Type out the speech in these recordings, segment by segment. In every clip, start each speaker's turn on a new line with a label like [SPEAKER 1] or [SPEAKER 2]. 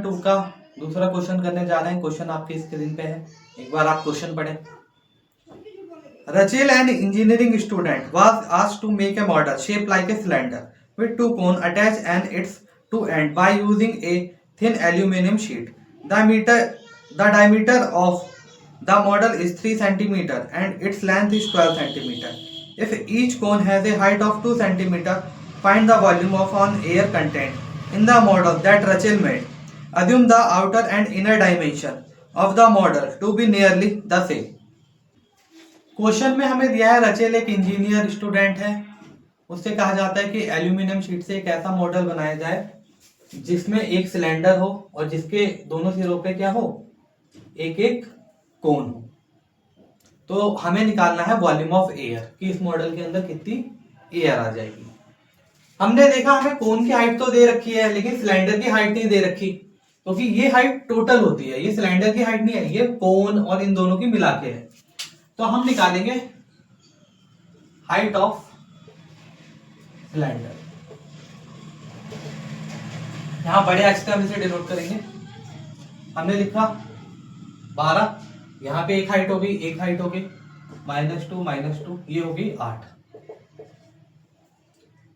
[SPEAKER 1] 2 का दूसरा क्वेश्चन करने जा रहे हैं। क्वेश्चन आपकी स्क्रीन पे है, एक बार आप क्वेश्चन पढ़ें। Rachel, an engineering student, was asked to make a model shaped like a cylinder with two cones attached and its two ends by using a thin aluminum sheet. The diameter of the model is 3 centimeter and its length is 12 centimeter. If each cone has a height of 2 centimeter, find the volume of an air content in the model that Rachel made. Assume the outer and inner dimension of the model to be nearly the same. Question में हमें दिया है Rachel एक engineer student है, उससे कहा जाता है कि एल्यूमिनियम शीट से एक ऐसा मॉडल बनाया जाए जिसमें एक सिलेंडर हो और जिसके दोनों सिरों पे क्या हो, एक एक कोन हो। तो हमें निकालना है वॉल्यूम ऑफ एयर कि इस मॉडल के अंदर कितनी एयर आ जाएगी। हमने देखा हमें कोन की हाइट तो दे रखी है लेकिन सिलेंडर की हाइट नहीं दे रखी, क्योंकि ये हाइट टोटल होती है, ये सिलेंडर की हाइट नहीं है, ये कोन और इन दोनों की मिला के है। तो हम निकालेंगे हाइट ऑफ सिलेंडर। यहां बड़े अक्ष का हम इसे डिनोट करेंगे। हमने लिखा 12, यहां पे एक हाइट हो गई, एक हाइट हो गई, -2 ये हो गई 8।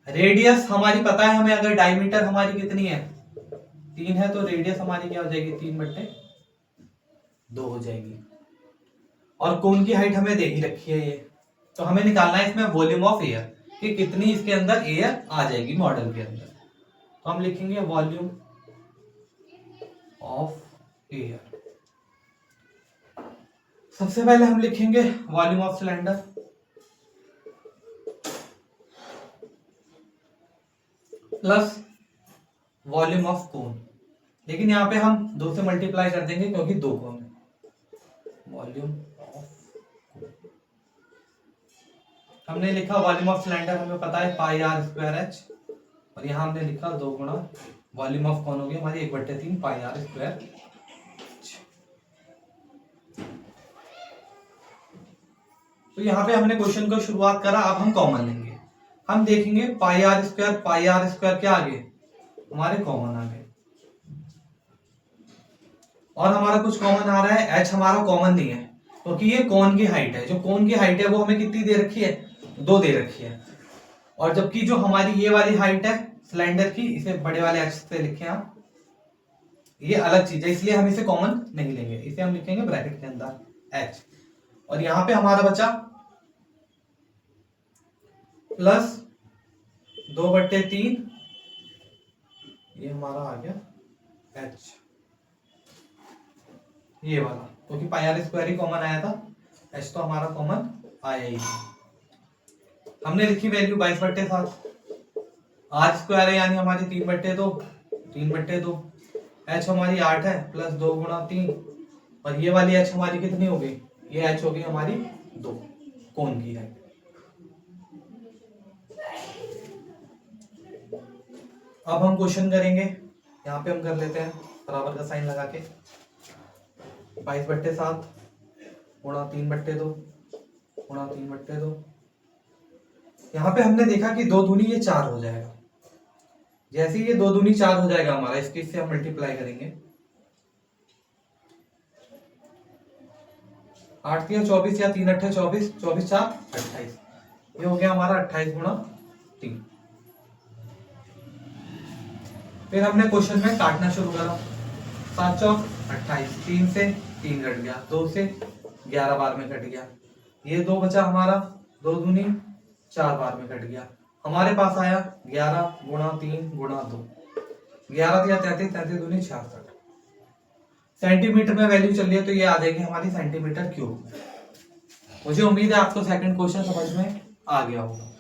[SPEAKER 1] रेडियस हमारी पता है हमें, अगर डायमीटर हमारी कितनी है 3 है तो रेडियस हमारी क्या हो जाएगी 3/2 हो जाएगी। और कोन की हाइट हमें दे ही रखी है ये, तो हमें निकालना है इसमें वॉल्यूम ऑफ एयर कि कितनी इसके अंदर एयर आ जाएगी मॉडल के अंदर। तो हम लिखेंगे वॉल्यूम ऑफ एयर। सबसे पहले हम लिखेंगे volume of cylinder plus volume of cone, लेकिन यहां पे हम 2 से मल्टीप्लाई कर देंगे क्योंकि 2 कोन है। वॉल्यूम हमने लिखा वॉल्यूम ऑफ सिलेंडर हमें पता है πr²h, और यहां हमने लिखा 2 गुणा वॉल्यूम ऑफ कोन हो गया हमारी 1/3 πr²। तो यहाँ पे हमने क्वेश्चन को शुरुआत करा, अब हम कॉमन लेंगे। हम देखेंगे πr² क्या आगे हमारे कॉमन आ गए, और हमारा कुछ कॉमन आ रहा है, h हमारा कॉमन नहीं है क्योंकि ये कोन की हाइट है। जो कोन की हाइट है वो हमें कितनी दे रखी है 2 दे रखी है, और जबकि जो हमारी ये वाली हाइट है सिलेंडर की, इसे बड़े वाले अक्ष से लिखें आप, ये अलग चीज है इसलिए हम इसे कॉमन नहीं लेंगे, इसे हम लिखेंगे ब्रैकेट के अंदर h। और यहां पे हमारा बचा प्लस 2/3 ये हमारा आ गया h ये वाला, क्योंकि πr² ही कॉमन आया था, h तो हमारा कॉमन आया ही। हमने लिखी वैल्यू 22/7, r² है यानी हमारी 3/2, h हमारी 8 है प्लस 2 गुणा 3, और ये वाली h हमारी कितनी हो गई, ये h हो गई हमारी 2 कोन की है। अब हम क्वेश्चन करेंगे, यहाँ पे हम कर लेते हैं बराबर का साइन लगा के। 22/7 गुणा 3/2 गुणा 3/2। यहाँ पे हमने देखा कि 2 दूनी ये 4 हो जाएगा। जैसे ये 2 दूनी 4 हो जाएगा हमारा, इसके इससे हम मल्टीप्लाई करेंगे। 8 3 24 या 3 8 24, 24 4 28, ये हो गया हमारा 28 गुणा 3। फिर हमने क्वेश्चन में काटना शुरू करा, 7 चौक 28, 3 से 3 कट गया, 2 से 11 बार में कट गया, ये 2 बचा हमारा, 2 दूनी 4 बार में कट गया। हमारे पास आया 11 गुणा 3 गुणा 2, 11 दिया 33, 33 दूनी 66। सेंटीमीटर में वैल्यू चल रही है तो ये आ जाएगी हमारी सेंटीमीटर क्यूब में। मुझे उम्मीद है आपको सेकंड क्वेश्चन समझ में आ गया होगा।